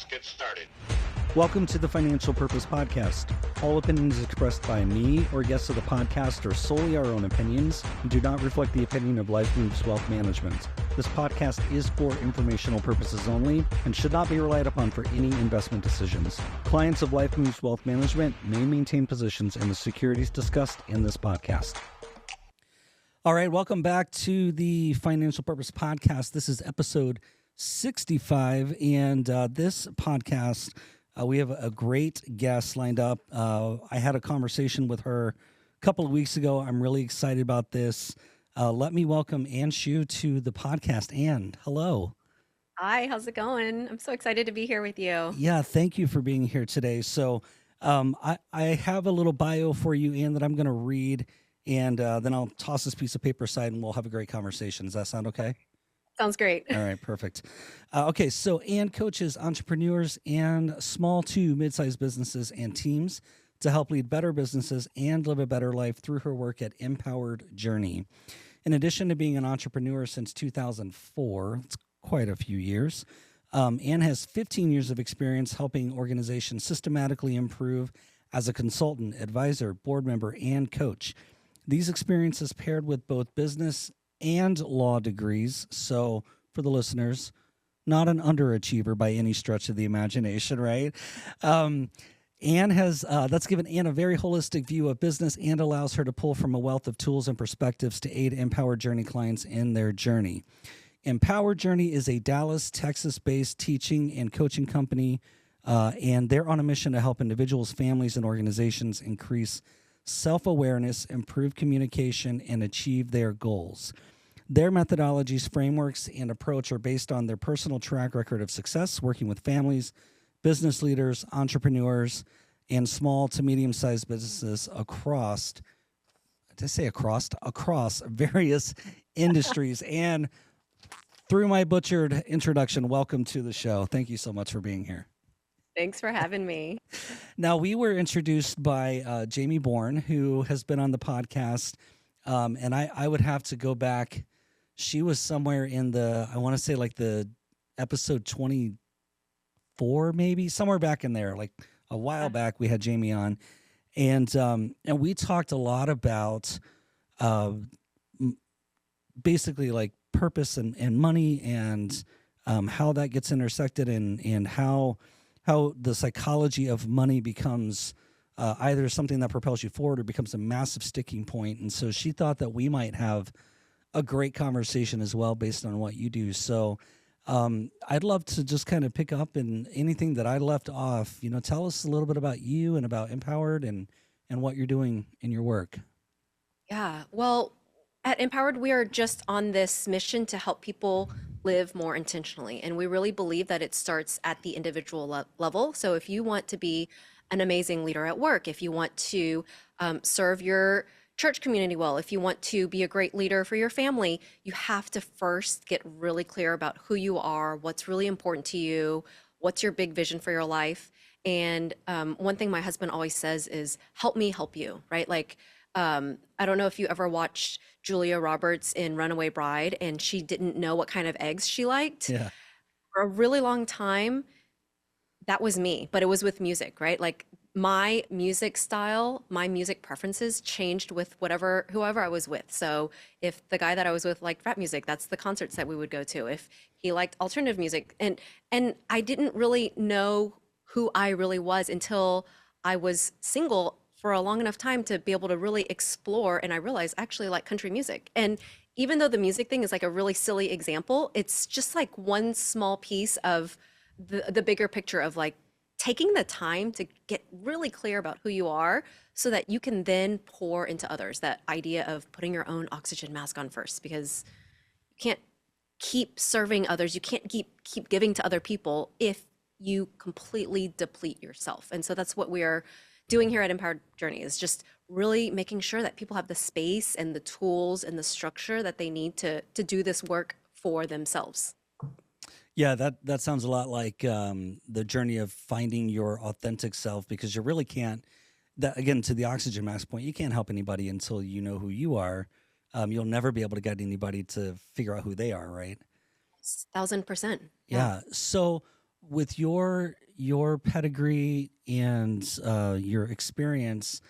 Let's get started. Welcome to the Financial Purpose Podcast. All opinions expressed by me or guests of the podcast are solely our own opinions and do not reflect the opinion of Life Moves Wealth Management. This podcast is for informational purposes only and should not be relied upon for any investment decisions. Clients of Life Moves Wealth Management may maintain positions in the securities discussed in this podcast. All right, welcome back to the Financial Purpose Podcast. This is episode 65, and this podcast, we have a great guest lined up. I had a conversation with her a couple of weeks ago. I'm really excited about this. Let me welcome Ann Shue to the podcast. Ann, hello. Hi, how's it going? I'm so excited to be here with you. Yeah, thank you for being here today. So I have a little bio for you, Ann, that I'm going to read, and then I'll toss this piece of paper aside, and we'll have a great conversation. Does that sound okay? Sounds great. All right, perfect. Okay, so Ann coaches entrepreneurs and small to mid-sized businesses and teams to help lead better businesses and live a better life through her work at Mpowered Journey. In addition to being an entrepreneur since 2004, it's quite a few years, Ann has 15 years of experience helping organizations systematically improve as a consultant, advisor, board member, and coach. These experiences paired with both business and law degrees. So for the listeners, not an underachiever by any stretch of the imagination, right? Ann has, that's given Ann a very holistic view of business and allows her to pull from a wealth of tools and perspectives to aid Mpowered Journey clients in their journey. Mpowered Journey is a Dallas, Texas-based teaching and coaching company, and they're on a mission to help individuals, families, and organizations increase self-awareness, improve communication, and achieve their goals. Their methodologies, frameworks, and approach are based on their personal track record of success working with families, business leaders, entrepreneurs, and small to medium-sized businesses across, did I say across various industries. And through my butchered introduction, welcome to the show. Thank you so much for being here. Thanks for having me. Now, we were introduced by Jamie Bourne, who has been on the podcast, and I would have to go back. She was somewhere in the, I want to say like the episode 24, maybe somewhere back in there, like a while back. We had Jamie on, and we talked a lot about basically like purpose and money and how that gets intersected and how the psychology of money becomes either something that propels you forward or becomes a massive sticking point. And so she thought that we might have a great conversation as well based on what you do. So I'd love to just kind of pick up in anything that I left off. You know, tell us a little bit about you and about Mpowered and what you're doing in your work. Yeah, well, at Mpowered, we are just on this mission to help people live more intentionally. And we really believe that it starts at the individual level. So if you want to be an amazing leader at work, if you want to serve your church community well, if you want to be a great leader for your family, you have to first get really clear about who you are, what's really important to you, what's your big vision for your life. And one thing my husband always says is, help me help you, right? Like, I don't know if you ever watched Julia Roberts in Runaway Bride, and she didn't know what kind of eggs she liked. Yeah. For a really long time, that was me, but it was with music, right? Like my music style, my music preferences changed with whoever I was with. So if the guy that I was with liked rap music, that's the concerts that we would go to. If he liked alternative music, and I didn't really know who I really was until I was single for a long enough time to be able to really explore. And I realized I actually like country music. And even though the music thing is like a really silly example, it's just like one small piece of the bigger picture of like taking the time to get really clear about who you are so that you can then pour into others. That idea of putting your own oxygen mask on first, because you can't keep serving others. You can't keep giving to other people if you completely deplete yourself. And so that's what we are doing here at Mpowered Journey, is just really making sure that people have the space and the tools and the structure that they need to do this work for themselves. Yeah, that sounds a lot like the journey of finding your authentic self, because you really can't, that again, to the oxygen mask point, you can't help anybody until you know who you are. You'll never be able to get anybody to figure out who they are, right? 1000%. Yeah. So with your pedigree and your experience,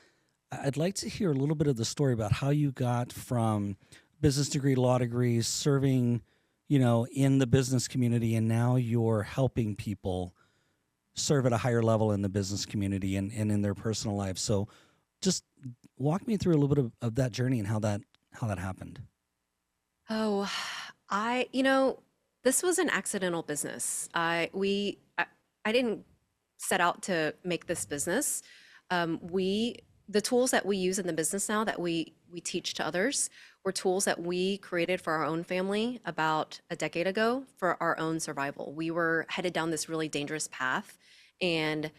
I'd like to hear a little bit of the story about how you got from business degree, law degrees, serving, in the business community, and now you're helping people serve at a higher level in the business community and in their personal lives. So just walk me through a little bit of that journey and how that happened. Oh, this was an accidental business. I didn't set out to make this business. The tools that we use in the business now that we teach to others were tools that we created for our own family about a decade ago for our own survival. We were headed down this really dangerous path, and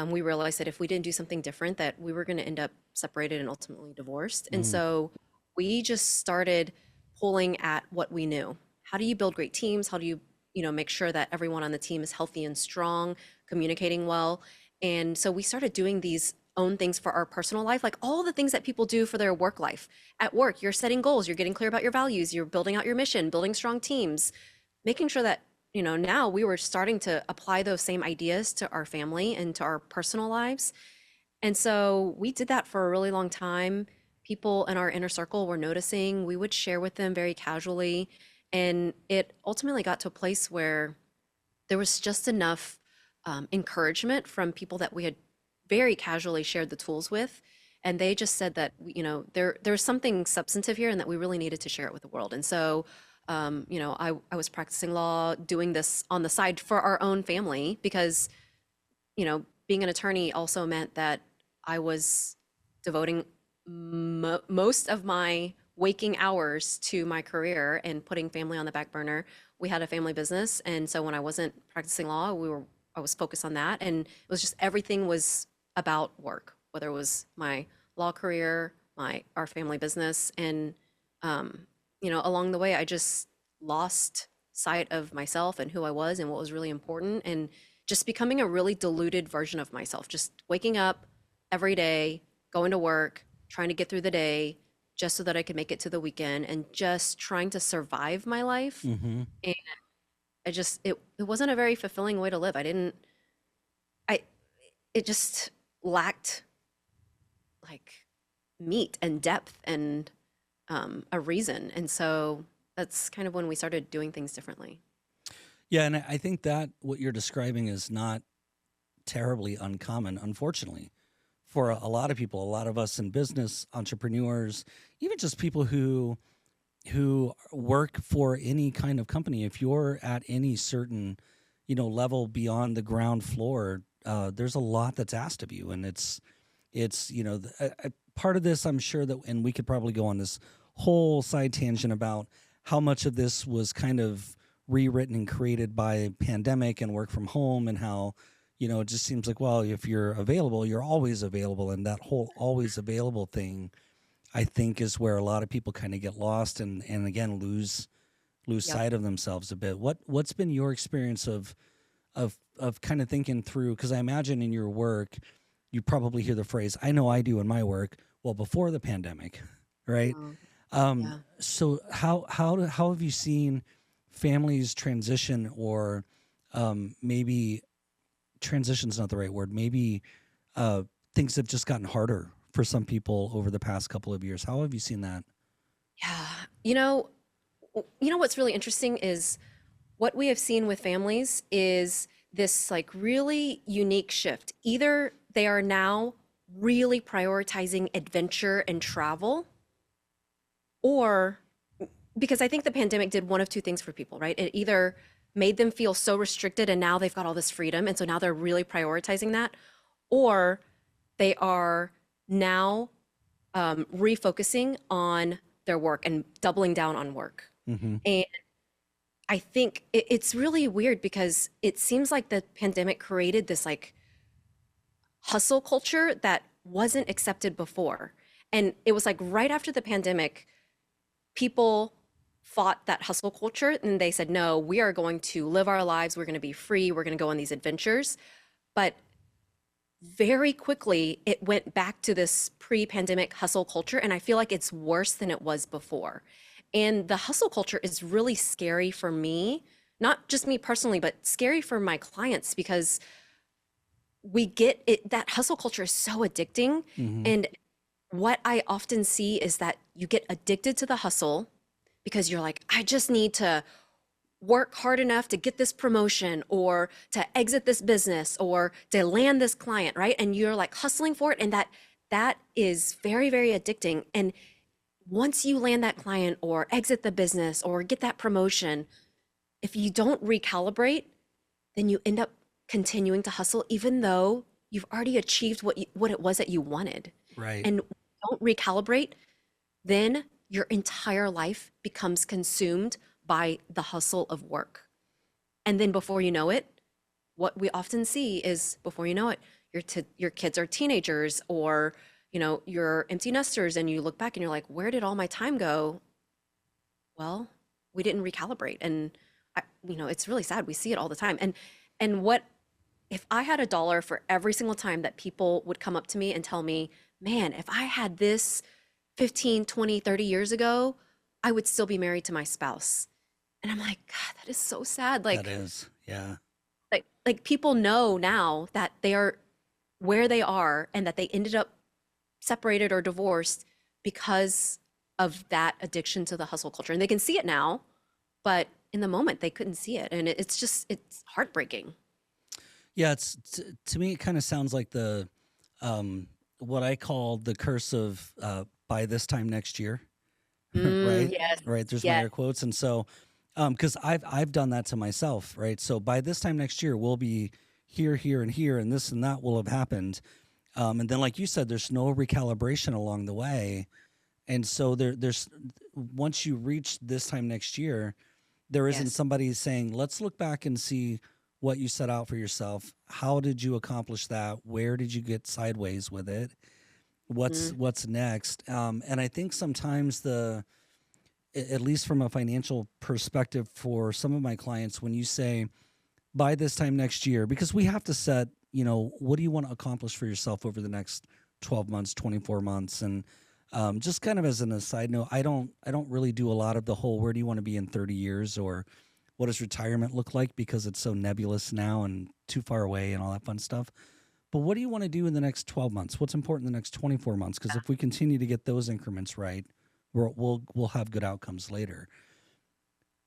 we realized that if we didn't do something different, that we were going to end up separated and ultimately divorced. And Mm, so we just started pulling at what we knew. How do you build great teams? How do you, make sure that everyone on the team is healthy and strong, communicating well? And so we started doing these own things for our personal life, like all the things that people do for their work life. At work, you're setting goals, you're getting clear about your values, you're building out your mission, building strong teams, making sure that, now we were starting to apply those same ideas to our family and to our personal lives. And so we did that for a really long time. People in our inner circle were noticing. We would share with them very casually. And it ultimately got to a place where there was just enough encouragement from people that we had very casually shared the tools with. And they just said that, there's something substantive here and that we really needed to share it with the world. And so, I was practicing law, doing this on the side for our own family because, being an attorney also meant that I was devoting most of my waking hours to my career and putting family on the back burner. We had a family business, and so when I wasn't practicing law, I was focused on that, and it was just everything was about work, whether it was my law career, our family business, and along the way, I just lost sight of myself and who I was and what was really important, and just becoming a really diluted version of myself, just waking up every day, going to work, trying to get through the day just so that I could make it to the weekend and just trying to survive my life. mm-hmm. And it wasn't a very fulfilling way to live. I, it just lacked like meat and depth and a reason. And so that's kind of when we started doing things differently. Yeah, and I think that what you're describing is not terribly uncommon, unfortunately, for a lot of people, a lot of us in business, entrepreneurs, even just people who work for any kind of company. If you're at any certain, level beyond the ground floor, there's a lot that's asked of you, and it's part of this. I'm sure that, and we could probably go on this whole side tangent about how much of this was kind of rewritten and created by pandemic and work from home, and how it just seems like, well, if you're available, you're always available, and that whole always available thing, I think, is where a lot of people kind of get lost and again lose Yep. sight of themselves a bit. What's been your experience of kind of thinking through? Because I imagine in your work, you probably hear the phrase, "I know I do in my work." Well, before the pandemic, right? Oh, yeah. So how have you seen families transition, or maybe transition's not the right word. Maybe things have just gotten harder for some people over the past couple of years. How have you seen that? Yeah. What's really interesting is what we have seen with families is this like really unique shift. Either they are now really prioritizing adventure and travel, or because I think the pandemic did one of two things for people, right? It either made them feel so restricted and now they've got all this freedom. And so now they're really prioritizing that, or they are now refocusing on their work and doubling down on work. Mm-hmm. And I think it's really weird because it seems like the pandemic created this like hustle culture that wasn't accepted before. And it was like right after the pandemic, people fought that hustle culture and they said, no, we are going to live our lives. We're going to be free. We're going to go on these adventures. But very quickly, it went back to this pre-pandemic hustle culture. And I feel like it's worse than it was before. And the hustle culture is really scary for me not just me personally, but scary for my clients because we get it, that hustle culture is so addicting. Hmm. And what I often see is that you get addicted to the hustle because you're like, I just need to work hard enough to get this promotion or to exit this business or to land this client, right? And you're like hustling for it. And that is very, very addicting. And once you land that client or exit the business or get that promotion, if you don't recalibrate, then you end up continuing to hustle even though you've already achieved what it was that you wanted. Right. And don't recalibrate, then your entire life becomes consumed by the hustle of work. And then before you know it, what we often see is before you know it, your kids are teenagers or you're empty nesters and you look back and you're like, where did all my time go? Well, we didn't recalibrate. And it's really sad. We see it all the time. And what if I had a dollar for every single time that people would come up to me and tell me, man, if I had this 15, 20, 30 years ago, I would still be married to my spouse. And I'm like, God, that is so sad. That is, yeah. Like people know now that they are where they are and that they ended up separated or divorced because of that addiction to the hustle culture. And they can see it now, but in the moment they couldn't see it. And it's heartbreaking. Yeah, to me it kind of sounds like the what I call the curse of by this time next year. Right? Yes. Right, there's my Yes. air quotes. And so because I've done that to myself, right? So by this time next year we'll be here, here, and here, and this and that will have happened. And then like you said, there's no recalibration along the way. And so there's once you reach this time next year, there isn't Yes. somebody saying, let's look back and see what you set out for yourself. How did you accomplish that? Where did you get sideways with it? Mm, What's next? And I think sometimes at least from a financial perspective for some of my clients, when you say by this time next year, because we have to set, what do you want to accomplish for yourself over the next 12 months, 24 months? And just kind of as an aside note, I don't really do a lot of the whole where do you want to be in 30 years or what does retirement look like because it's so nebulous now and too far away and all that fun stuff. But what do you want to do in the next 12 months? What's important in the next 24 months? Because if we continue to get those increments right, we'll have good outcomes later.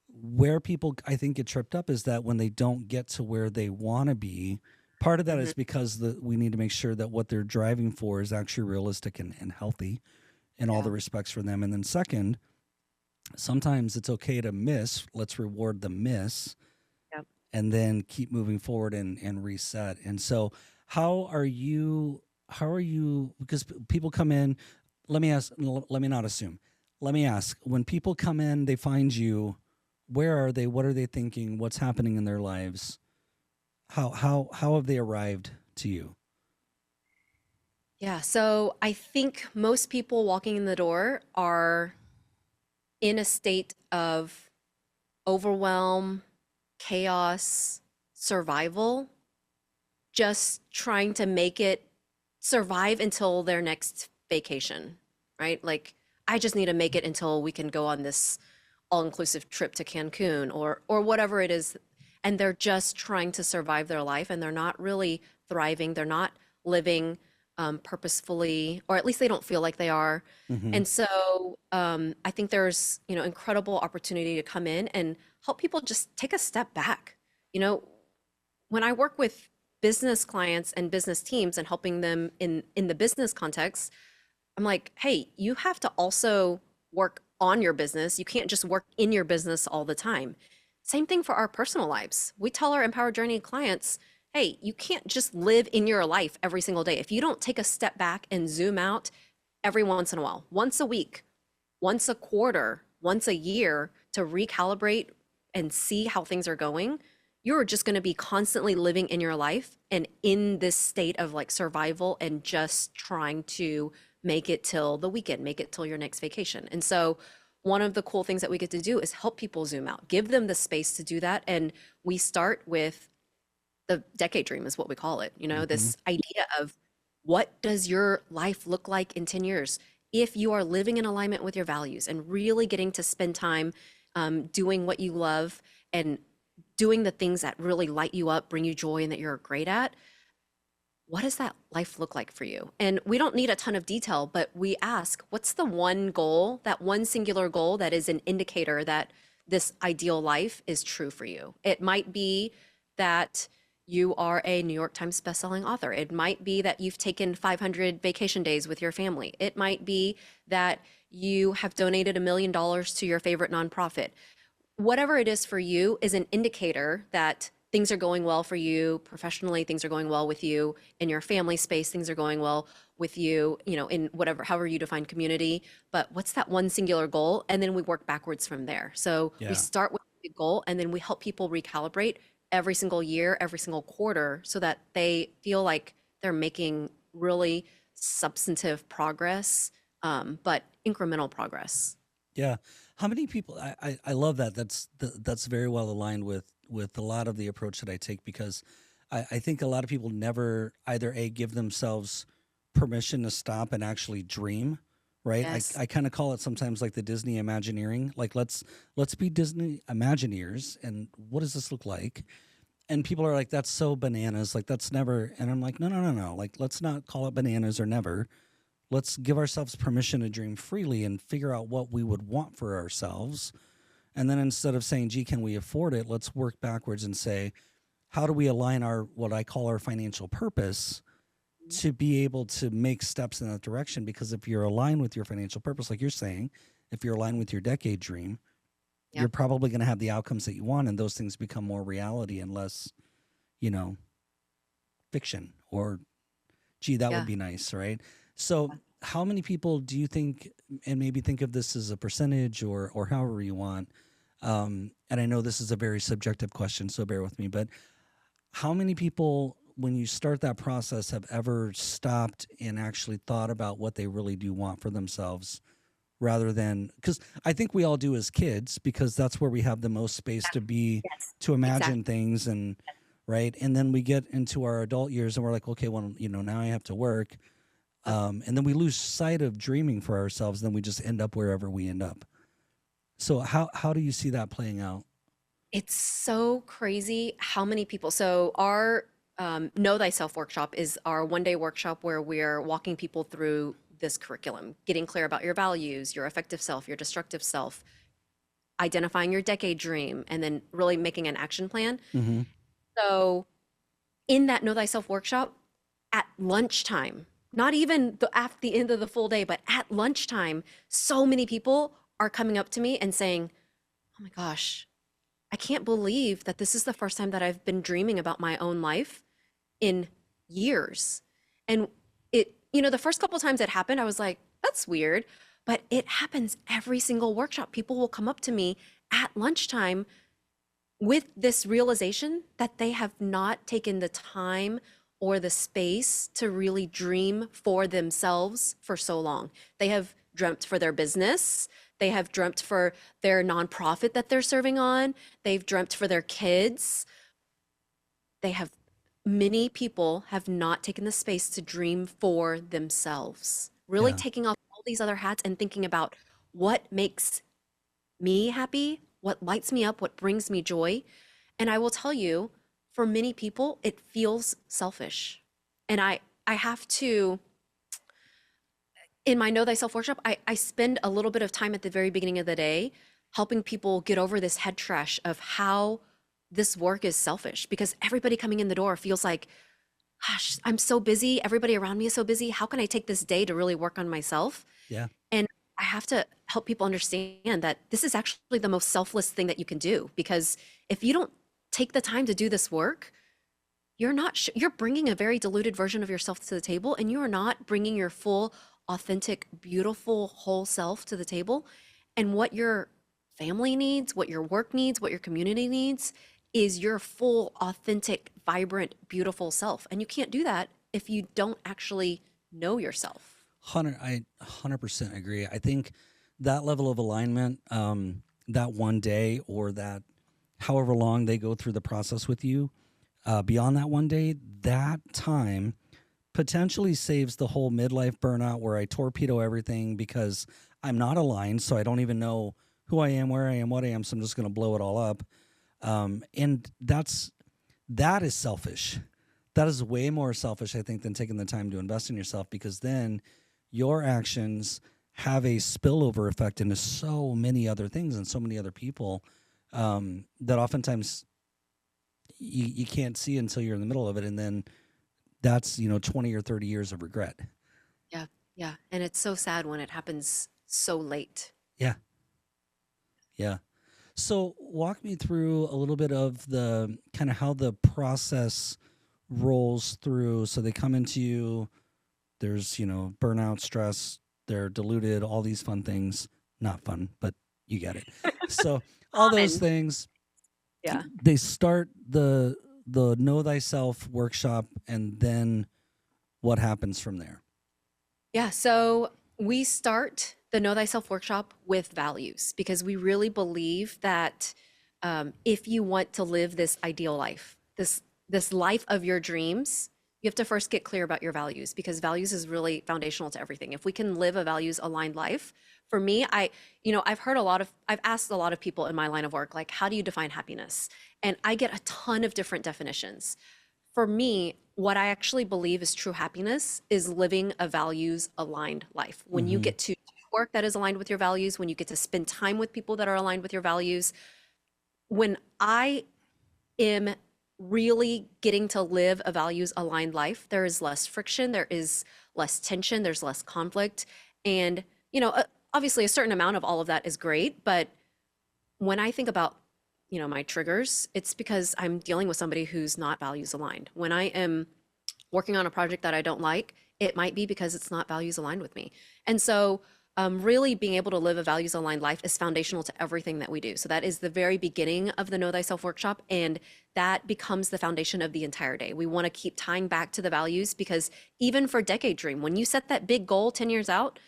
Where people I think get tripped up is that when they don't get to where they want to be, part of that mhm. is because we need to make sure that what they're driving for is actually realistic and healthy in all Yeah. the respects for them. And then second, sometimes it's okay to miss. Let's reward the miss Yep. and then keep moving forward and reset. And so how are you because people come in, let me not assume. Let me ask, when people come in, they find you, where are they? What are they thinking? What's happening in their lives? How have they arrived to you? Yeah. So I think most people walking in the door are in a state of overwhelm, chaos, survival, just trying to make it survive until their next vacation, right? Like, I just need to make it until we can go on this all-inclusive trip to Cancun or whatever it is. And they're just trying to survive their life and they're not really thriving. They're not living purposefully, or at least they don't feel like they are. Hmm. And so I think there's, incredible opportunity to come in and help people just take a step back. You know, when I work with business clients and business teams and helping them in the business context, I'm like, hey, you have to also work on your business. You can't just work in your business all the time. Same thing for our personal lives. We tell our Empowered Journey clients, hey, you can't just live in your life every single day. If you don't take a step back and zoom out every once in a while, once a week, once a quarter, once a year to recalibrate and see how things are going, you're just going to be constantly living in your life and in this state of like survival and just trying to make it till the weekend, make it till your next vacation. And so one of the cool things that we get to do is help people zoom out, give them the space to do that. And we start with the decade dream is what we call it, Hmm. this idea of what does your life look like in 10 years if you are living in alignment with your values and really getting to spend time doing what you love and doing the things that really light you up, bring you joy, and that you're great at, what does that life look like for you? And we don't need a ton of detail, but we ask, what's the one goal, that one singular goal that is an indicator that this ideal life is true for you? It might be that you are a New York Times bestselling author. It might be that you've taken 500 vacation days with your family. It might be that you have donated $1 million to your favorite nonprofit. Whatever it is for you is an indicator that things are going well for you professionally, things are going well with you in your family space, things are going well with you, in whatever, however you define community. But what's that one singular goal? And then we work backwards from there. So we Yeah. start with the goal, and then we help people recalibrate every single year, every single quarter, so that they feel like they're making really substantive progress, but incremental progress. Yeah. How many people? I love that. That's very well aligned with a lot of the approach that I take, because I think a lot of people never either give themselves permission to stop and actually dream. Right. Yes. I kind of call it sometimes like the Disney Imagineering. Like let's be Disney Imagineers, and what does this look like? And people are like, that's so bananas. Like that's never. And I'm like, no. Like let's not call it bananas or never. Let's give ourselves permission to dream freely and figure out what we would want for ourselves. And then instead of saying, gee, can we afford it? Let's work backwards and say, how do we align our, what I call our financial purpose, to be able to make steps in that direction? Because if you're aligned with your financial purpose, like you're saying, if you're aligned with your decade dream, Yep. you're probably going to have the outcomes that you want. And those things become more reality and less, fiction or, gee, that Yeah. would be nice, right? So how many people do you think, and maybe think of this as a percentage or however you want, and I know this is a very subjective question, so bear with me, but how many people, when you start that process, have ever stopped and actually thought about what they really do want for themselves, rather than, because I think we all do as kids, because that's where we have the most space to be, Yes. to imagine Exactly. things, and right, and then we get into our adult years and we're like, okay, well, now I have to work. And then we lose sight of dreaming for ourselves. Then we just end up wherever we end up. So how do you see that playing out? It's so crazy how many people. So our Know Thyself workshop is our one-day workshop where we're walking people through this curriculum, getting clear about your values, your effective self, your destructive self, identifying your decade dream, and then really making an action plan. Mm-hmm. So in that Know Thyself workshop, at lunchtime, not even at the end of the full day, but at lunchtime, so many people are coming up to me and saying, oh my gosh, I can't believe that this is the first time that I've been dreaming about my own life in years. And the first couple times it happened, I was like, that's weird. But it happens every single workshop. People will come up to me at lunchtime with this realization that they have not taken the time or the space to really dream for themselves for so long. They have dreamt for their business. They have dreamt for their nonprofit that they're serving on. They've dreamt for their kids. Many people have not taken the space to dream for themselves, really Yeah. taking off all these other hats and thinking about what makes me happy, what lights me up, what brings me joy. And I will tell you, for many people, it feels selfish. And I have to, in my Know Thyself workshop, I spend a little bit of time at the very beginning of the day helping people get over this head trash of how this work is selfish, because everybody coming in the door feels like, gosh, I'm so busy. Everybody around me is so busy. How can I take this day to really work on myself? Yeah. And I have to help people understand that this is actually the most selfless thing that you can do, because if you don't take the time to do this work, you're bringing a very diluted version of yourself to the table, and you are not bringing your full, authentic, beautiful, whole self to the table. And what your family needs, what your work needs, what your community needs is your full, authentic, vibrant, beautiful self. And you can't do that if you don't actually know yourself. I 100% agree. I think that level of alignment, that one day or that however long they go through the process with you, beyond that one day, that time potentially saves the whole midlife burnout where I torpedo everything because I'm not aligned, so I don't even know who I am, where I am, what I am, so I'm just going to blow it all up. And that is selfish. That is way more selfish, I think, than taking the time to invest in yourself, because then your actions have a spillover effect into so many other things and so many other people, that oftentimes you can't see until you're in the middle of it. And then that's, 20 or 30 years of regret. Yeah. Yeah. And it's so sad when it happens so late. Yeah. Yeah. So walk me through a little bit of the kind of how the process rolls through. So they come into you, there's, burnout, stress, they're diluted, all these fun things. Not fun, but you get it. So all those Common. things, Yeah. they start the Know Thyself workshop, and then what happens from there? Yeah. So we start the Know Thyself workshop with values because we really believe that if you want to live this ideal life, this life of your dreams, you have to first get clear about your values, because values is really foundational to everything. If we can live a values aligned life, for me, I've asked a lot of people in my line of work, like, how do you define happiness? And I get a ton of different definitions. For me, what I actually believe is true happiness is living a values aligned life. When you Mm-hmm. get to do work that is aligned with your values, when you get to spend time with people that are aligned with your values, when I am really getting to live a values aligned life, there is less friction, there is less tension, there's less conflict. And, obviously a certain amount of all of that is great. But when I think about, my triggers, it's because I'm dealing with somebody who's not values aligned. When I am working on a project that I don't like, it might be because it's not values aligned with me. And so, really being able to live a values aligned life is foundational to everything that we do. So that is the very beginning of the Know Thyself workshop, and that becomes the foundation of the entire day. We want to keep tying back to the values, because even for Decade Dream, when you set that big goal 10 years out,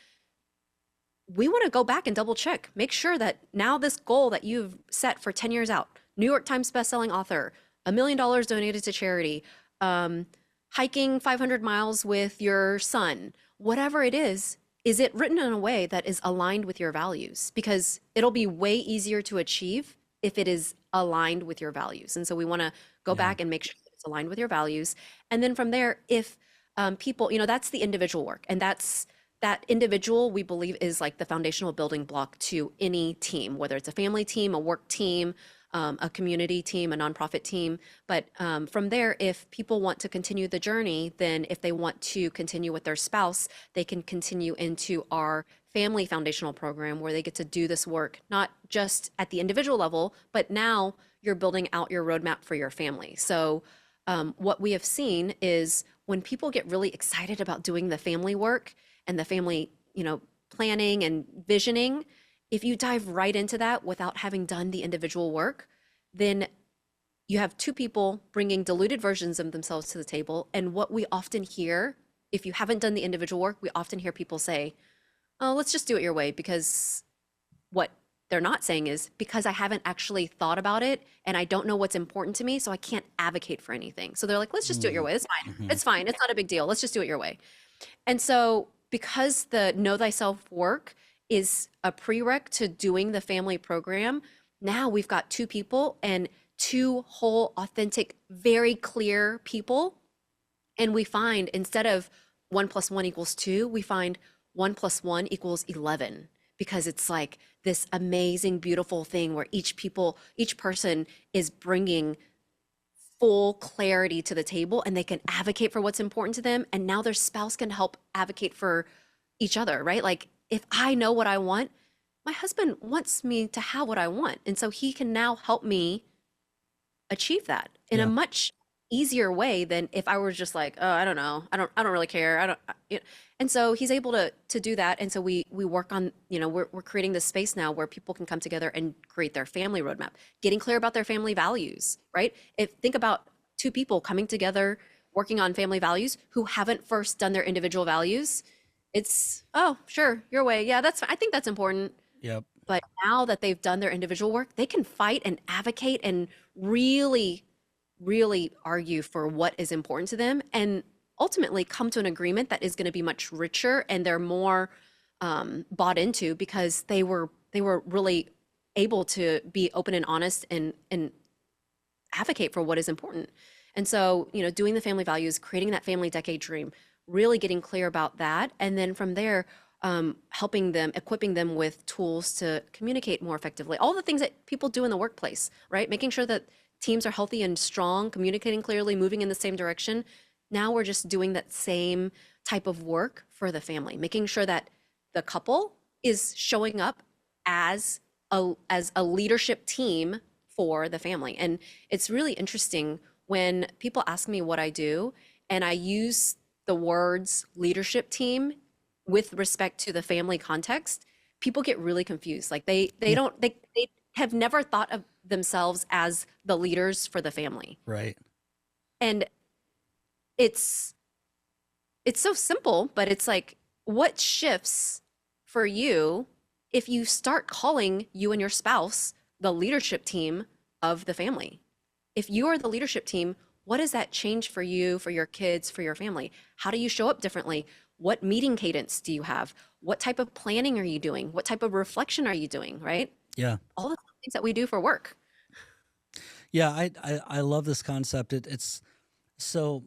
we want to go back and double check, make sure that now this goal that you've set for 10 years out, New York Times bestselling author, $1 million donated to charity, hiking 500 miles with your son, whatever it is it written in a way that is aligned with your values? Because it'll be way easier to achieve if it is aligned with your values. And so we want to go Yeah. back and make sure that it's aligned with your values. And then from there, if people, that's the individual work. And that individual, we believe, is like the foundational building block to any team, whether it's a family team, a work team, a community team, a nonprofit team. But from there, if people want to continue the journey, then if they want to continue with their spouse, they can continue into our family foundational program, where they get to do this work, not just at the individual level, but now you're building out your roadmap for your family. So what we have seen is when people get really excited about doing the family work and the family, planning and visioning, if you dive right into that without having done the individual work, then you have two people bringing diluted versions of themselves to the table. And what we often hear, if you haven't done the individual work, we often hear people say, oh, let's just do it your way. Because what they're not saying is, because I haven't actually thought about it and I don't know what's important to me, so I can't advocate for anything. So they're like, let's just do it your way. It's fine. Mm-hmm. It's fine. It's not a big deal. Let's just do it your way. And so, because the Know Thyself work is a prereq to doing the family program, now we've got two people and two whole, authentic, very clear people. And we find, instead of 1 + 1 = 2, we find 1 + 1 = 11, because it's like this amazing, beautiful thing where each person is bringing full clarity to the table, and they can advocate for what's important to them. And now their spouse can help advocate for each other, right? Like, if I know what I want, my husband wants me to have what I want. And so he can now help me achieve that in a Yeah. much easier way than if I were just like, oh, I don't know. I don't really care. And so he's able to do that. And so we work on, we're creating this space now where people can come together and create their family roadmap, getting clear about their family values, right? Think about two people coming together, working on family values, who haven't first done their individual values. It's, oh, sure, your way. Yeah, that's fine. I think that's important. Yep. But now that they've done their individual work, they can fight and advocate and really, really argue for what is important to them, and ultimately come to an agreement that is going to be much richer, and they're more bought into, because they were really able to be open and honest and advocate for what is important. And so, doing the family values, creating that family decade dream, really getting clear about that. And then from there, helping them, equipping them with tools to communicate more effectively. All the things that people do in the workplace, right? Making sure that teams are healthy and strong, communicating clearly, moving in the same direction. Now we're just doing that same type of work for the family, making sure that the couple is showing up as a leadership team for the family. And it's really interesting when people ask me what I do and I use the words leadership team with respect to the family context, people get really confused. Like they don't they have never thought of themselves as the leaders for the family. Right. And it's so simple, but it's like, what shifts for you if you start calling you and your spouse the leadership team of the family? If you are the leadership team, what does that change for you, for your kids, for your family? How do you show up differently? What meeting cadence do you have? What type of planning are you doing? What type of reflection are you doing, right? Yeah. All the things that we do for work. Yeah, I love this concept. It's so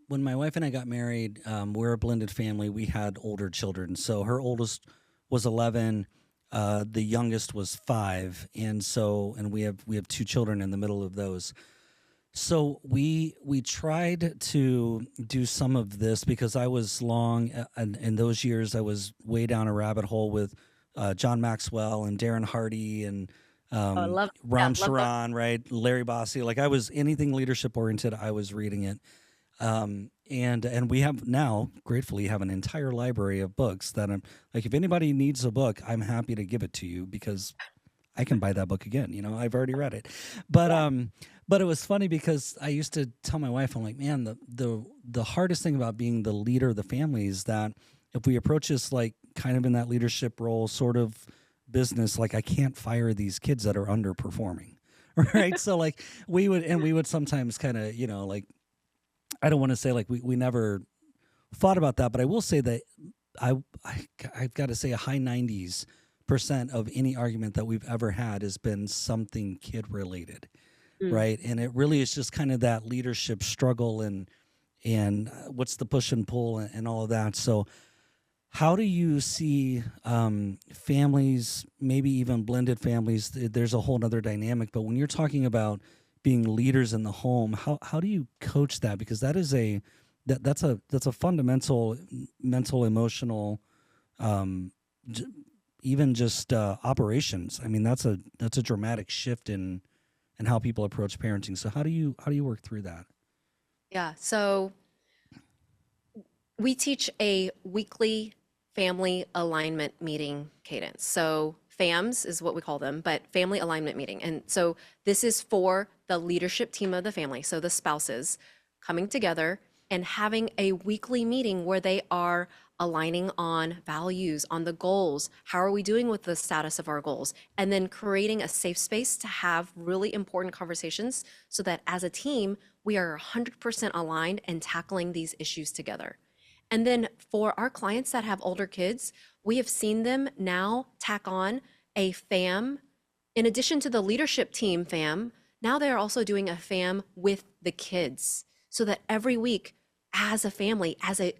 when my wife and I got married, we're a blended family. We had older children. So her oldest was 11, the youngest was 5, and we have 2 children in the middle of those. So we tried to do some of this because I was long, and in those years I was way down a rabbit hole with John Maxwell and Darren Hardy and I love, yeah, Ram love that. Charan, right? Larry Bossy. Like I was anything leadership oriented, I was reading it. And we have now, gratefully, have an entire library of books that I'm like, if anybody needs a book, I'm happy to give it to you because I can buy that book again. I've already read it. But it was funny because I used to tell my wife, I'm like, man, the hardest thing about being the leader of the family is that if we approach this like kind of in that leadership role sort of business, like I can't fire these kids that are underperforming. Right. So like we would sometimes kind of, like, I don't want to say like we never thought about that, but I will say that I've got to say a high 90s% of any argument that we've ever had has been something kid related. Mm. Right. And it really is just kind of that leadership struggle and what's the push and pull and all of that. So how do you see families, maybe even blended families? There's a whole nother dynamic, but when you're talking about being leaders in the home, how do you coach that? Because that is that's a fundamental mental, emotional, even just operations. I mean, that's a dramatic shift in how people approach parenting. So how do you work through that? Yeah. So we teach a weekly family alignment meeting cadence. So FAMs is what we call them, but family alignment meeting. And so this is for the leadership team of the family. So the spouses coming together and having a weekly meeting where they are aligning on values, on the goals. How are we doing with the status of our goals? And then creating a safe space to have really important conversations so that as a team, we are 100% aligned and tackling these issues together. And then for our clients that have older kids, we have seen them now tack on a FAM. In addition to the leadership team FAM, now they're also doing a FAM with the kids so that every week as a family, as a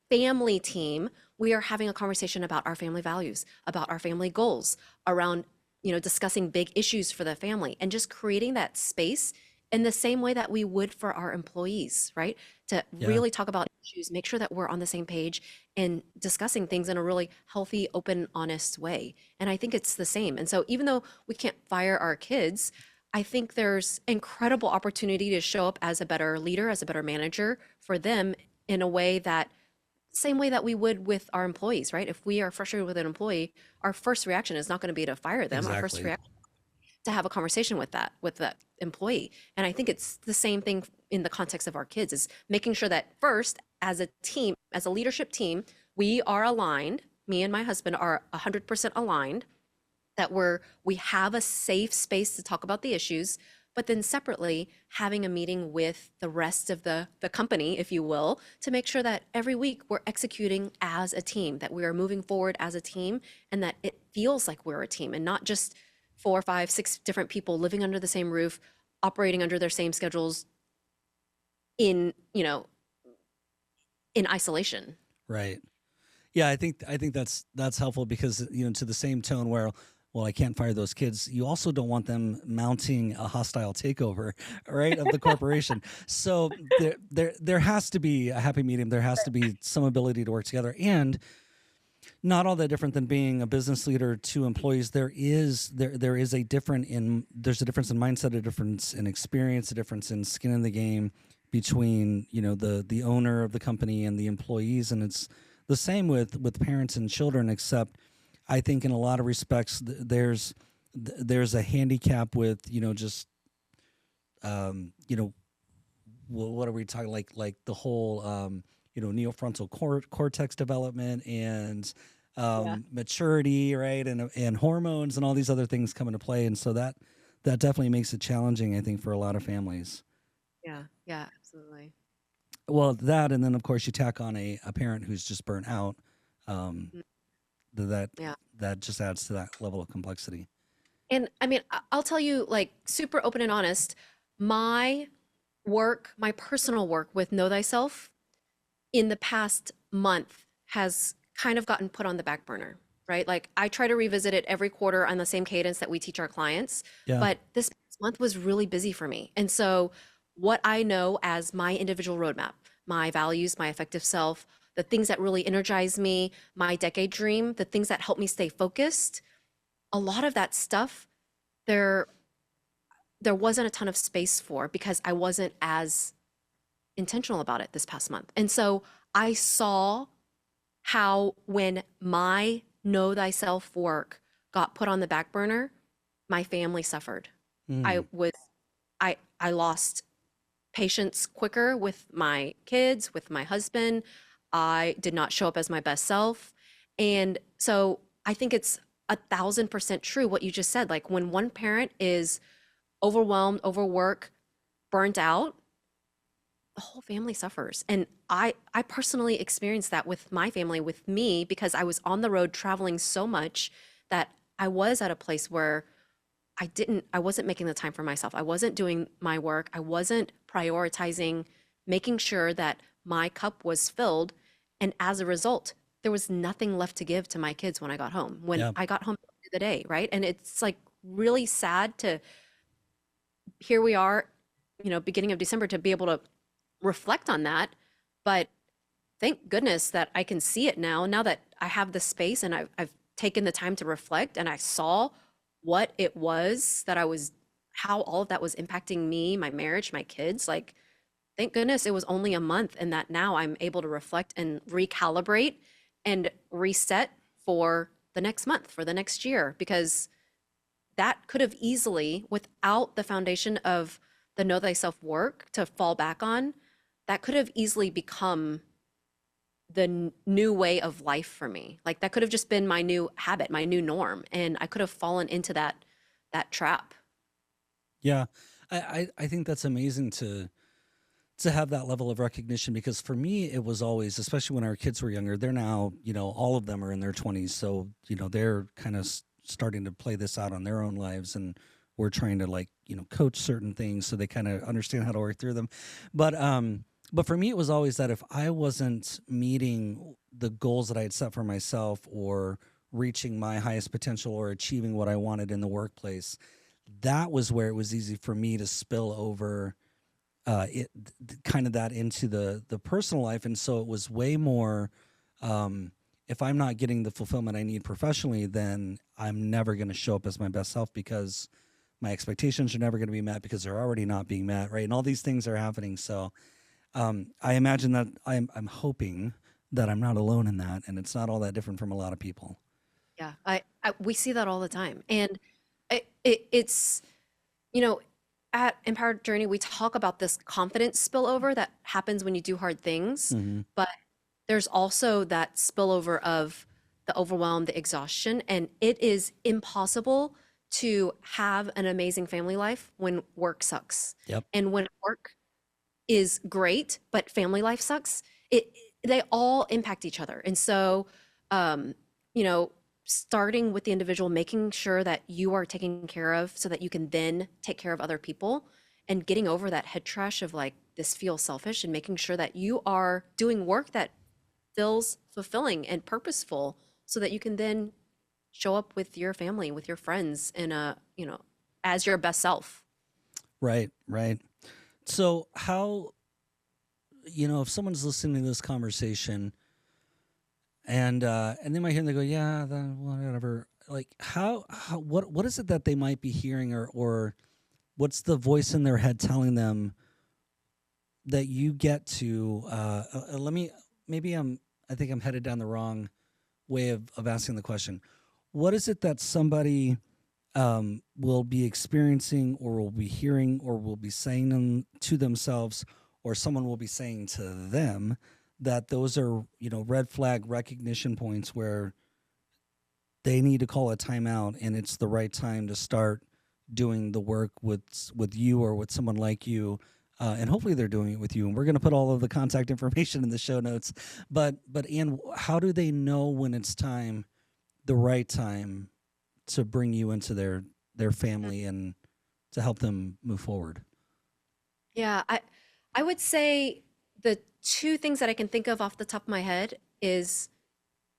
family team, we are having a conversation about our family values, about our family goals, around, discussing big issues for the family and just creating that space in the same way that we would for our employees, right? To Yeah. really talk about issues, make sure that we're on the same page and discussing things in a really healthy, open, honest way. And I think it's the same. And so even though we can't fire our kids, I think there's incredible opportunity to show up as a better leader, as a better manager for them in a way that same way that we would with our employees, right? If we are frustrated with an employee, our first reaction is not going to be to fire them. Our first Exactly. reaction to have a conversation with that employee. And I think it's the same thing in the context of our kids, is making sure that first, as a team, as a leadership team, we are aligned. Me and my husband are 100% aligned, that we have a safe space to talk about the issues, but then separately having a meeting with the rest of the company, if you will, to make sure that every week we're executing as a team, that we are moving forward as a team, and that it feels like we're a team and not just 4, 5, 6 different people living under the same roof, operating under their same schedules in, in isolation. Right. Yeah, I think that's helpful because to the same tone where, well, I can't fire those kids. You also don't want them mounting a hostile takeover, right, of the corporation. So there has to be a happy medium. There has to be some ability to work together, and not all that different than being a business leader to employees. There's a difference in mindset, a difference in experience, a difference in skin in the game between the owner of the company and the employees, and it's the same with parents and children, except I think in a lot of respects there's a handicap with just what are we talking, like the whole neofrontal cortex development and Yeah. maturity, right, and hormones and all these other things come into play, and so that definitely makes it challenging, I think, for a lot of families. Yeah. Yeah. Absolutely. Well, that, and then of course you tack on a parent who's just burnt out. Um, Mm. that Yeah. that just adds to that level of complexity. And I mean, I'll tell you, like, super open and honest, my my personal work with Know Thyself in the past month has kind of gotten put on the back burner, right? Like, I try to revisit it every quarter on the same cadence that we teach our clients, Yeah. but this past month was really busy for me. And so, what I know as my individual roadmap, my values, my effective self, the things that really energize me, my decade dream, the things that help me stay focused, a lot of that stuff there there wasn't a ton of space for because I wasn't as intentional about it this past month. And so I saw how when my know thyself work got put on the back burner, my family suffered. I Mm. was I lost patience quicker with my kids, with my husband. I did not show up as my best self. And so I think it's 1,000% true what you just said. Like when one parent is overwhelmed, overworked, burnt out, the whole family suffers. And I personally experienced that with my family, with me, because I was on the road traveling so much that I was at a place where I wasn't making the time for myself. I wasn't doing my work. I wasn't prioritizing making sure that my cup was filled. And as a result, there was nothing left to give to my kids when I got home. When Yeah. I got home at the end of the day, right? And it's like really sad to here we are, beginning of December to be able to reflect on that. But thank goodness that I can see it now that I have the space and I've taken the time to reflect and I saw what it was that how all of that was impacting me, my marriage, my kids. Like, thank goodness it was only a month and that now I'm able to reflect and recalibrate and reset for the next month, for the next year, because that could have easily, without the foundation of the know thyself work to fall back on, that could have easily become the new way of life for me. Like that could have just been my new habit, my new norm, and I could have fallen into that trap. Yeah. I think that's amazing to have that level of recognition, because for me it was always, especially when our kids were younger, they're now, all of them are in their 20s, so they're kind of starting to play this out on their own lives, and we're trying to coach certain things so they kind of understand how to work through them. But for me it was always that if I wasn't meeting the goals that I had set for myself, or reaching my highest potential, or achieving what I wanted in the workplace, that was where it was easy for me to spill over kind of that into the personal life. And so it was way more, if I'm not getting the fulfillment I need professionally, then I'm never going to show up as my best self, because my expectations are never going to be met, because they're already not being met, right? And all these things are happening. So I imagine that I'm hoping that I'm not alone in that, and it's not all that different from a lot of people. Yeah, we see that all the time, and it's you know at Empowered Journey we talk about this confidence spillover that happens when you do hard things, Hmm. but there's also that spillover of the overwhelm, the exhaustion, and it is impossible to have an amazing family life when work sucks. Yep. And when work is great, but family life sucks, they all impact each other. And so, um, you know, starting with the individual, making sure that you are taken care of so that you can then take care of other people and getting over that head trash of like, this feels selfish, and making sure that you are doing work that feels fulfilling and purposeful so that you can then show up with your family, with your friends in a, as your best self. Right, right. So how, if someone's listening to this conversation and they might hear and they go, yeah, then whatever. Like what is it that they might be hearing, or what's the voice in their head telling them that you get to let me maybe I think I'm headed down the wrong way of asking the question. What is it that somebody will be experiencing, or will be hearing, or will be saying to themselves, or someone will be saying to them, that those are, red flag recognition points where they need to call a timeout, and it's the right time to start doing the work with you or with someone like you, and hopefully they're doing it with you. And we're going to put all of the contact information in the show notes. But Ann, how do they know when it's time, the right time, to bring you into their family and to help them move forward? Yeah, I would say the two things that I can think of off the top of my head is,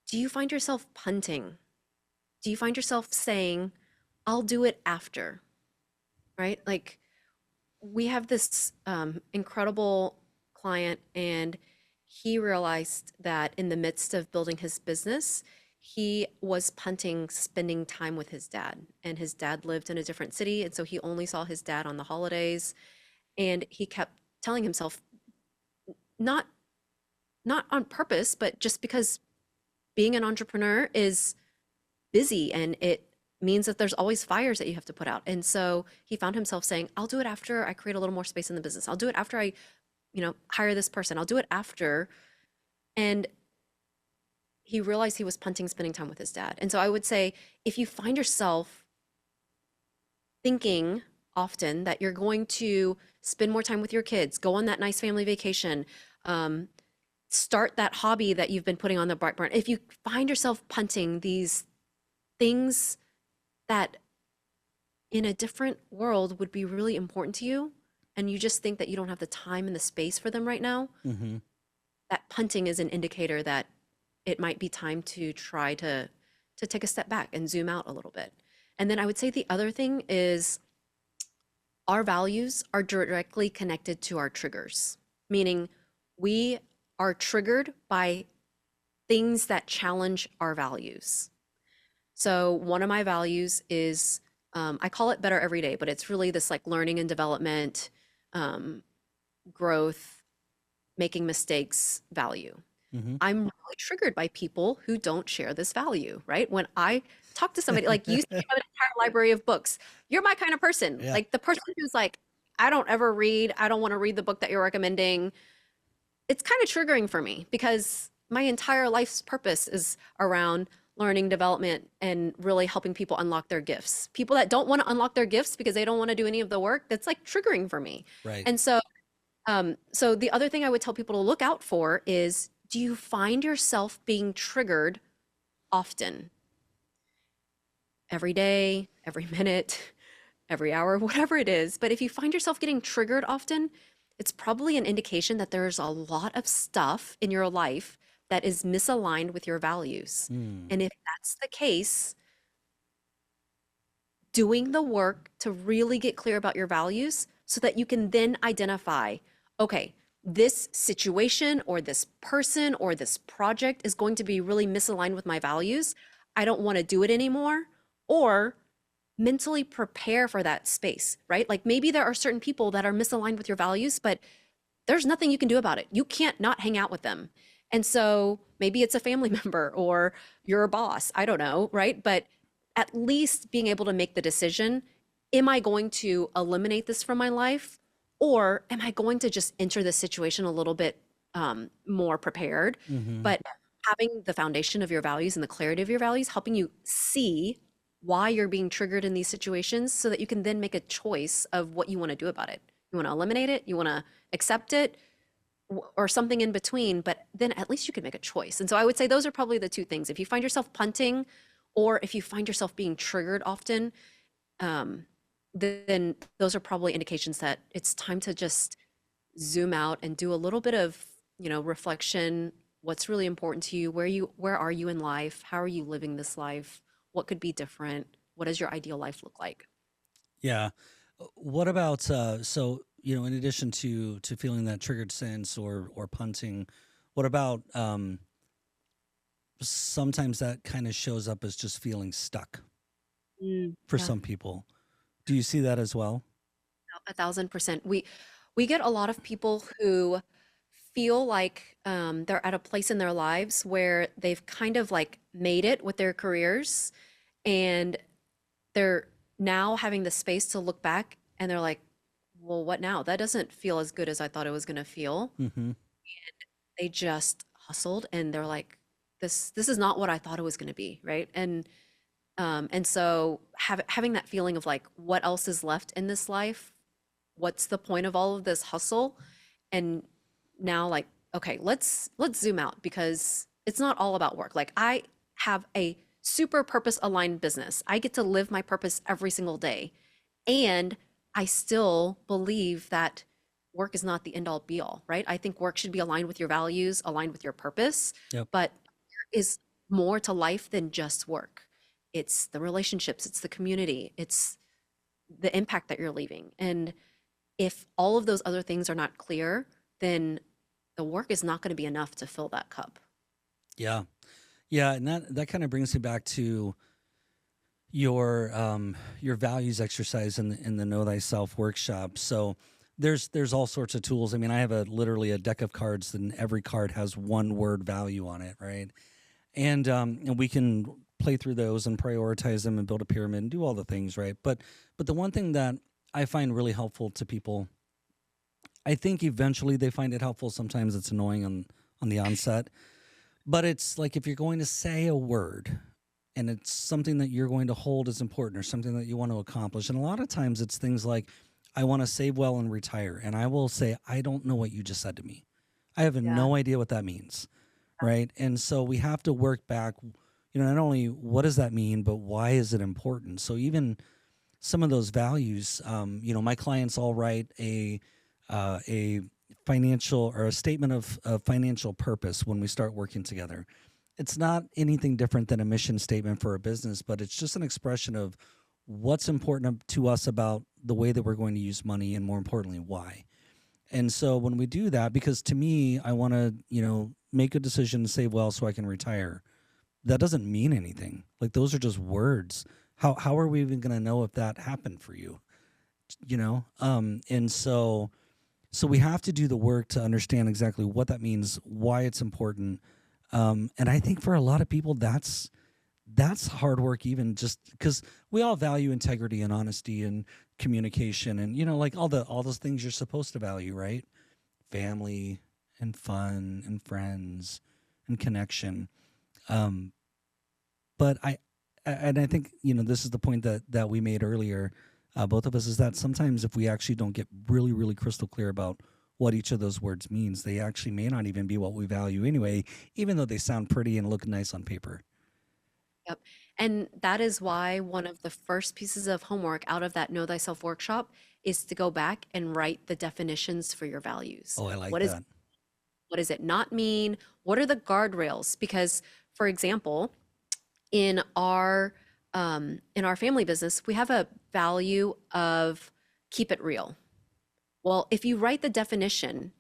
do you find yourself punting? Do you find yourself saying, I'll do it after, right? Like, we have this incredible client, and he realized that in the midst of building his business, he was punting spending time with his dad. And his dad lived in a different city. And so he only saw his dad on the holidays. And he kept telling himself, not not on purpose, but just because being an entrepreneur is busy, and it means that there's always fires that you have to put out. And so he found himself saying, I'll do it after I create a little more space in the business. I'll do it after I, hire this person. I'll do it after. And he realized he was punting spending time with his dad. And so I would say, if you find yourself thinking often that you're going to spend more time with your kids, go on that nice family vacation, start that hobby that you've been putting on the back burner, if you find yourself punting these things that in a different world would be really important to you, and you just think that you don't have the time and the space for them right now, Mm-hmm. that punting is an indicator that it might be time to try to take a step back and zoom out a little bit. And then I would say the other thing is, our values are directly connected to our triggers, meaning we are triggered by things that challenge our values. So one of my values is, I call it better every day, but it's really this like learning and development, growth, making mistakes value. Mm-hmm. I'm really triggered by people who don't share this value, right? When I talk to somebody, like, you have an entire library of books, you're my kind of person. Yeah. Like the person who's like, I don't ever read, I don't want to read the book that you're recommending. It's kind of triggering for me, because my entire life's purpose is around learning, development, and really helping people unlock their gifts. People that don't want to unlock their gifts because they don't want to do any of the work, that's like triggering for me. Right. And so, so the other thing I would tell people to look out for is, do you find yourself being triggered often? Every day, every minute, every hour, whatever it is. But if you find yourself getting triggered often, it's probably an indication that there's a lot of stuff in your life that is misaligned with your values. And if that's the case, doing the work to really get clear about your values so that you can then identify, okay, this situation or this person or this project is going to be really misaligned with my values. I don't want to do it anymore. Or mentally prepare for that space, right? Like, maybe there are certain people that are misaligned with your values, but there's nothing you can do about it. You can't not hang out with them. And so maybe it's a family member or your boss, I don't know, right? But at least being able to make the decision, am I going to eliminate this from my life? Or am I going to just enter the situation a little bit more prepared? Mm-hmm. But having the foundation of your values and the clarity of your values, helping you see why you're being triggered in these situations so that you can then make a choice of what you want to do about it. You want to eliminate it, you want to accept it, or something in between, but then at least you can make a choice. And so I would say those are probably the two things. If you find yourself punting, or if you find yourself being triggered often, then those are probably indications that it's time to just zoom out and do a little bit of, reflection. What's really important to you? Where are you in life? How are you living this life? What could be different? What does your ideal life look like? Yeah. What about in addition to feeling that triggered sense or punting, what about sometimes that kind of shows up as just feeling stuck for Yeah, some people. Do you see that as well? 1,000%. We get a lot of people who feel like they're at a place in their lives where they've kind of like made it with their careers, and they're now having the space to look back and they're like, well, what now? That doesn't feel as good as I thought it was going to feel. Mm-hmm. They just hustled and they're like, this is not what I thought it was going to be, right? And so having that feeling of like, what else is left in this life? What's the point of all of this hustle? And now like, okay, let's zoom out, because it's not all about work. Like, I have a super purpose aligned business. I get to live my purpose every single day. And I still believe that work is not the end all be all, right? I think work should be aligned with your values, aligned with your purpose, Yep. but there is more to life than just work. It's the relationships, it's the community, it's the impact that you're leaving. And if all of those other things are not clear, then the work is not going to be enough to fill that cup. Yeah. Yeah. And that kind of brings me back to your values exercise in the Know Thyself workshop. So there's all sorts of tools. I mean, I have literally a deck of cards, and every card has one word value on it, right? And we can play through those and prioritize them and build a pyramid and do all the things, right? But the one thing that I find really helpful to people, I think eventually they find it helpful. Sometimes it's annoying on the onset, but it's like if you're going to say a word and it's something that you're going to hold as important or something that you want to accomplish. And a lot of times it's things like, I want to save well and retire. And I will say, I don't know what you just said to me. I have Yeah. no idea what that means. Right. And so we have to work back, not only what does that mean, but why is it important? So even some of those values, my clients all write a financial or a statement of financial purpose when we start working together. It's not anything different than a mission statement for a business, but it's just an expression of what's important to us about the way that we're going to use money, and more importantly, why. And so when we do that, because to me, I want to, make a decision to save well so I can retire. That doesn't mean anything. Like, those are just words. How are we even going to know if that happened for you? And so we have to do the work to understand exactly what that means, why it's important. And I think for a lot of people, that's hard work, even just because we all value integrity and honesty and communication and, like all those things you're supposed to value, right? Family and fun and friends and connection. Um, but I think, this is the point that we made earlier, both of us, is that sometimes if we actually don't get really, really crystal clear about what each of those words means, they actually may not even be what we value anyway, even though they sound pretty and look nice on paper. Yep. And that is why one of the first pieces of homework out of that Know Thyself workshop is to go back and write the definitions for your values. Oh, I like What is that. what does it not mean? What are the guardrails? Because, for example, in our family business, we have a value of keep it real. Well, if you write the definition,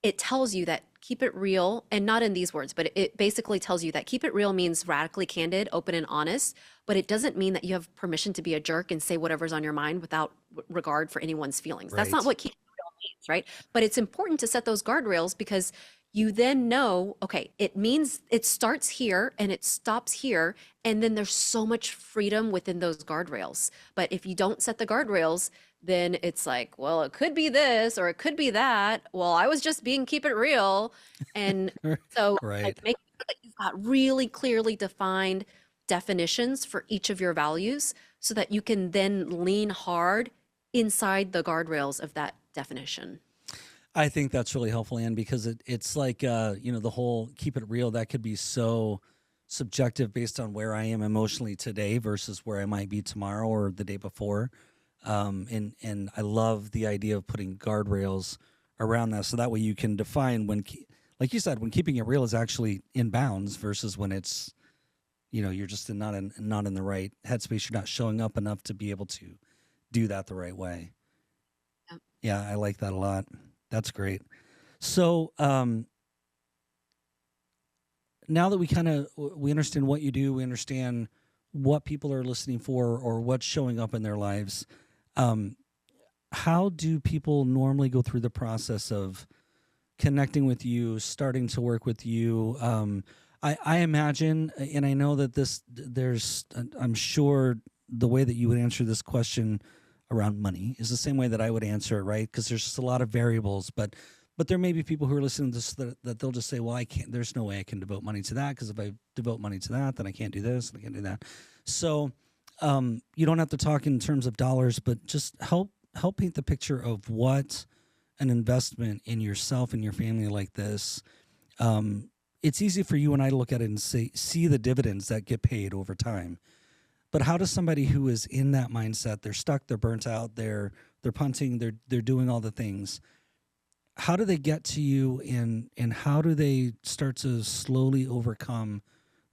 it tells you that keep it real, and not in these words, but it basically tells you that keep it real means radically candid, open, and honest. But it doesn't mean that you have permission to be a jerk and say whatever's on your mind without regard for anyone's feelings. That's not Right. what keep it real means, right? But it's important to set those guardrails, because you then know, okay, it means it starts here and it stops here. And then there's so much freedom within those guardrails. But if you don't set the guardrails, then it's like, well, it could be this or it could be that. Well, I was just being keep it real. And so, like, Right. make sure that you've got really clearly defined definitions for each of your values so that you can then lean hard inside the guardrails of that definition. I think that's really helpful, Ann, because it's like, the whole keep it real, that could be so subjective based on where I am emotionally today versus where I might be tomorrow or the day before. And I love the idea of putting guardrails around that, so that way you can define when, like you said, when keeping it real is actually in bounds versus when it's, you're just not in the right headspace. You're not showing up enough to be able to do that the right way. Yeah. Yeah, I like that a lot. That's great. So now that we understand what you do, we understand what people are listening for or what's showing up in their lives. Um, how do people normally go through the process of connecting with you, starting to work with you? I imagine, and I know that I'm sure the way that you would answer this question around money is the same way that I would answer it, right? Because there's just a lot of variables, but there may be people who are listening to this that they'll just say, well, I can't, there's no way I can devote money to that, because if I devote money to that, then I can't do this and I can't do that. So you don't have to talk in terms of dollars, but just help paint the picture of what an investment in yourself and your family like this. It's easy for you and I to look at it and see the dividends that get paid over time. But how does somebody who is in that mindset, they're stuck, they're burnt out, they're punting, they're doing all the things, how do they get to you, and how do they start to slowly overcome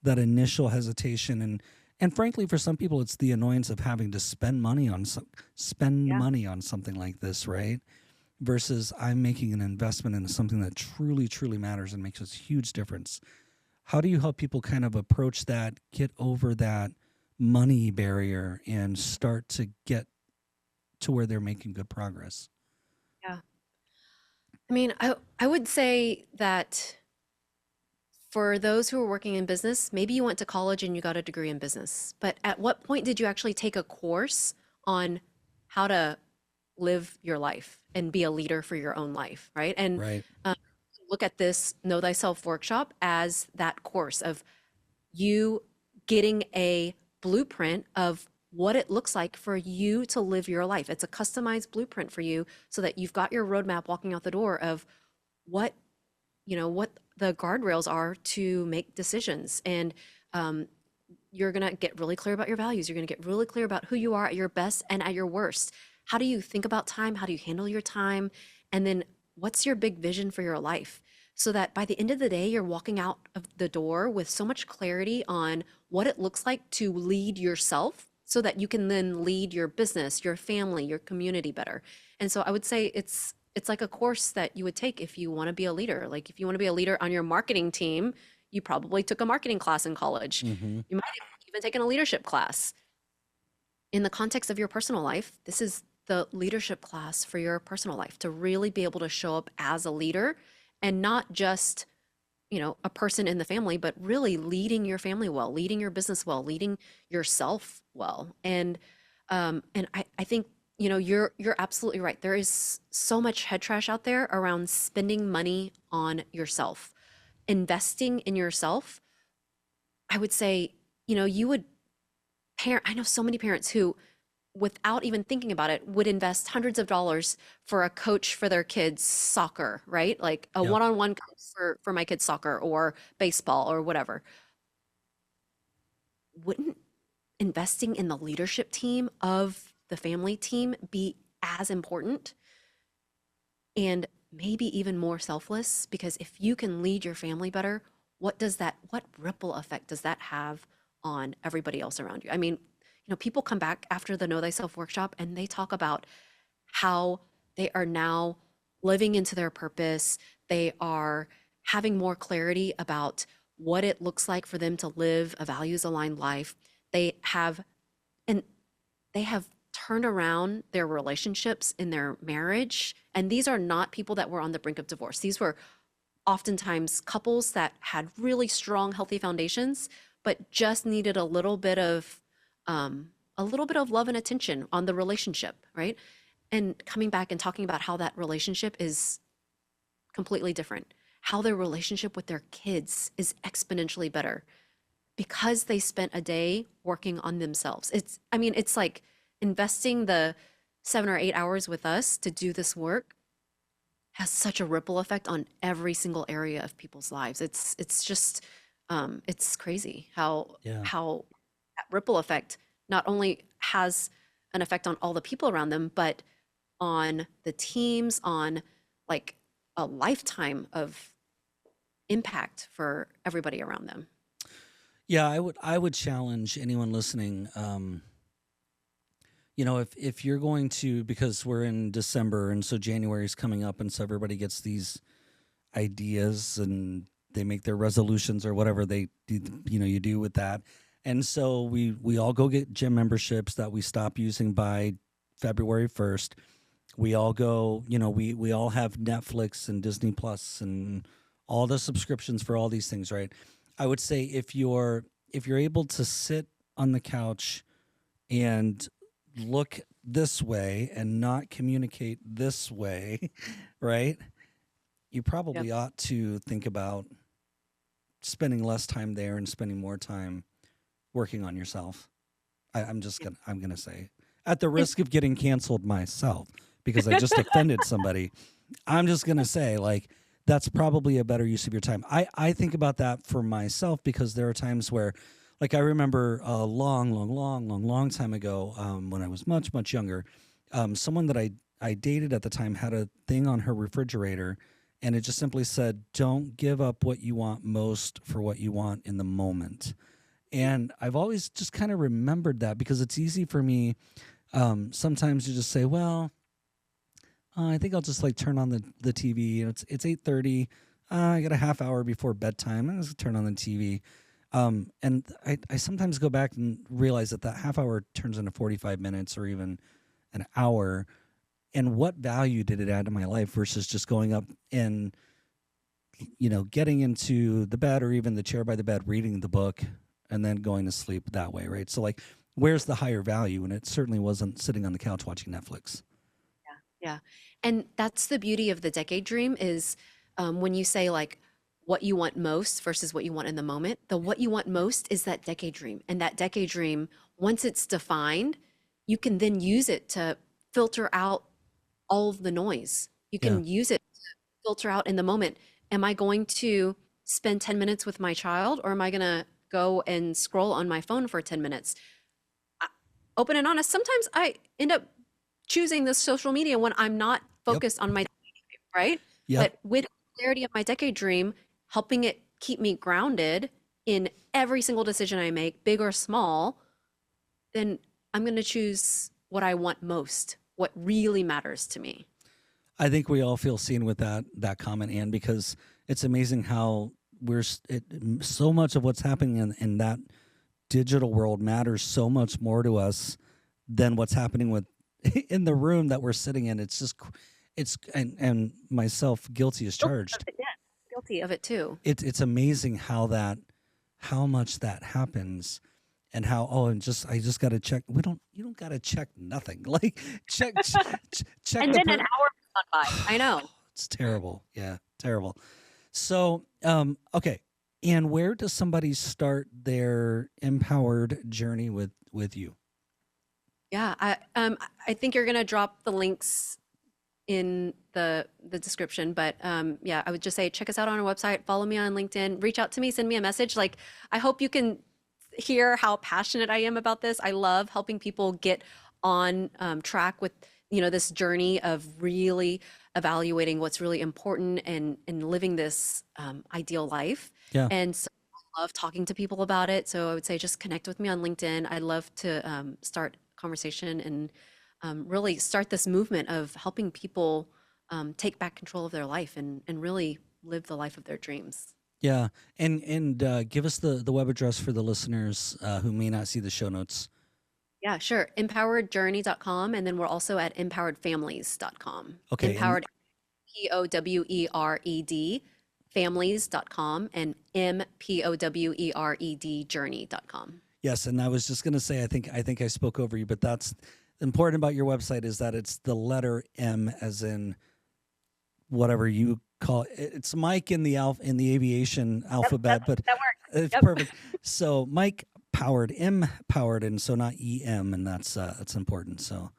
that initial hesitation? And frankly, for some people, it's the annoyance of having to spend money on Yeah. something like this, right? Versus I'm making an investment into something that truly, truly matters and makes a huge difference. How do you help people kind of approach that, get over that money barrier, and start to get to where they're making good progress? Yeah. I mean, I would say that for those who are working in business, maybe you went to college and you got a degree in business, but at what point did you actually take a course on how to live your life and be a leader for your own life, right? And Right. um, look at this Know Thyself workshop as that course of you getting a blueprint of what it looks like for you to live your life. It's a customized blueprint for you so that you've got your roadmap walking out the door of what what the guardrails are to make decisions. And um, you're going to get really clear about your values. You're going to get really clear about who you are at your best and at your worst. How do you think about time? How do you handle your time? And then what's your big vision for your life? So that by the end of the day, you're walking out of the door with so much clarity on what it looks like to lead yourself so that you can then lead your business, your family, your community better. And so I would say it's like a course that you would take if you want to be a leader. Like if you want to be a leader on your marketing team, you probably took a marketing class in college. Mm-hmm. You might have even taken a leadership class. In the context of your personal life, this is the leadership class for your personal life to really be able to show up as a leader and not just, a person in the family, but really leading your family well, leading your business well, leading yourself well. And I think, you're absolutely right. There is so much head trash out there around spending money on yourself, investing in yourself. I would say, you would I know so many parents who, without even thinking about it, would invest hundreds of dollars for a coach for their kids' soccer, right? Like a Yep. one-on-one coach for my kids' soccer or baseball or whatever. Wouldn't investing in the leadership team of the family team be as important and maybe even more selfless? Because if you can lead your family better, what ripple effect does that have on everybody else around you? I mean, people come back after the Know Thyself workshop and they talk about how they are now living into their purpose. They are having more clarity about what it looks like for them to live a values aligned life. They have, and they have turned around their relationships in their marriage. And these are not people that were on the brink of divorce. These were oftentimes couples that had really strong, healthy foundations, but just needed a little bit of love and attention on the relationship, right? And coming back and talking about how that relationship is completely different, how their relationship with their kids is exponentially better because they spent a day working on themselves. It's like investing the 7 or 8 hours with us to do this work has such a ripple effect on every single area of people's lives. It's just it's crazy how Yeah. how that ripple effect not only has an effect on all the people around them, but on the teams, on like a lifetime of impact for everybody around them. Yeah, I would challenge anyone listening. If you're going to, because we're in December and so January is coming up, and so everybody gets these ideas and they make their resolutions or whatever they do, you do with that. And so we all go get gym memberships that we stop using by February 1st. We all go, we all have Netflix and Disney Plus and all the subscriptions for all these things, right? I would say if you're able to sit on the couch and look this way and not communicate this way, right? You probably Yep. ought to think about spending less time there and spending more time working on yourself. I'm gonna say, at the risk of getting canceled myself because I just offended somebody, I'm just gonna say, like, that's probably a better use of your time. I think about that for myself because there are times where, like, I remember a long time ago, when I was much, much younger, someone that I dated at the time had a thing on her refrigerator, and it just simply said, "Don't give up what you want most for what you want in the moment." And I've always just kind of remembered that because it's easy for me. Sometimes you just say, "Well, I think I'll just like turn on the TV. It's 8:30. I got a half hour before bedtime. I'm just turn on the TV." And I sometimes go back and realize that half hour turns into 45 minutes or even an hour. And what value did it add to my life versus just going up and, getting into the bed or even the chair by the bed, reading the book and then going to sleep that way, right? So, like, where's the higher value? And it certainly wasn't sitting on the couch watching Netflix. Yeah. And that's the beauty of the decade dream is when you say like what you want most versus what you want in the moment, the what you want most is that decade dream. And that decade dream, once it's defined, you can then use it to filter out all of the noise. You Yeah. can use it to filter out in the moment. Am I going to spend 10 minutes with my child or am I going to go and scroll on my phone for 10 minutes? Open and honest, sometimes I end up choosing this social media when I'm not Yep. focused on my decade dream, right? Yep. But with clarity of my decade dream, helping it keep me grounded in every single decision I make, big or small, then I'm going to choose what I want most, what really matters to me. I think we all feel seen with that comment, Ann, because it's amazing how so much of what's happening in that digital world matters so much more to us than what's happening with in the room that we're sitting in. It's just and myself guilty as charged. Yeah, guilty of it too. It's amazing how much that happens and how I just got to check. You don't got to check nothing. Like check And the then an hour has gone by. I know. It's terrible. Yeah, terrible. So, okay. And where does somebody start their empowered journey with you? Yeah, I think you're gonna drop the links in the description, but yeah, I would just say check us out on our website, follow me on LinkedIn, reach out to me, send me a message. Like, I hope you can hear how passionate I am about this. I love helping people get on track with this journey of really evaluating what's really important and living this ideal life. Yeah. And so I love talking to people about it. So I would say just connect with me on LinkedIn. I'd love to start conversation and really start this movement of helping people take back control of their life and really live the life of their dreams. Yeah. And give us the web address for the listeners who may not see the show notes. Yeah, sure. Mpoweredjourney.com. And then we're also at mpoweredfamilies.com. Okay. Empowered, Powered, families.com and Mpowered journey.com. Yes, and I was just going to say, I think I spoke over you, but that's important about your website is that it's the letter M, as in whatever you call it. It's Mike in the aviation alphabet, but That works. it's Yep. perfect. So Mike Powered, M Powered, and so not EM, and that's important. So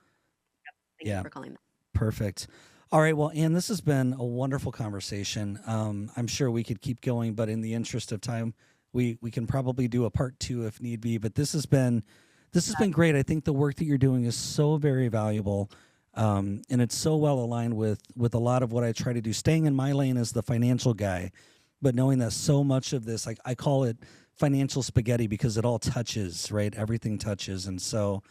Thank yeah, you for calling that. perfect. All right, well, Ann, this has been a wonderful conversation. I'm sure we could keep going, but in the interest of time, we can probably do a part 2 if need be. But this has been This has been great. I think the work that you're doing is so very valuable, and it's so well aligned with a lot of what I try to do. Staying in my lane as the financial guy, but knowing that so much of this, I call it financial spaghetti because it all touches, right? Everything touches, and so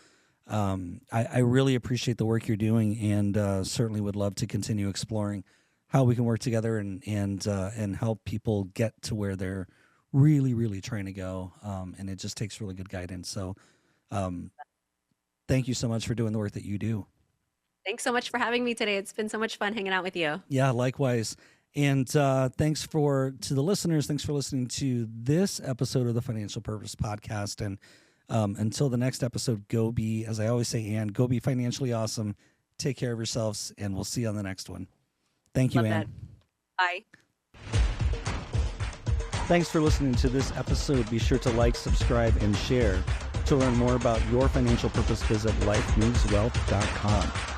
I really appreciate the work you're doing, and certainly would love to continue exploring how we can work together and help people get to where they're really, really trying to go. And it just takes really good guidance. So thank you so much for doing the work that you do. Thanks so much for having me today. It's been so much fun hanging out with you. Yeah, likewise. And thanks to the listeners. Thanks for listening to this episode of the Financial Purpose Podcast. And until the next episode, go be, as I always say, Ann, go be financially awesome. Take care of yourselves, and we'll see you on the next one. Thank you, Love Ann. that. Bye. Thanks for listening to this episode. Be sure to like, subscribe, and share. To learn more about your financial purpose, visit lifemoveswealth.com.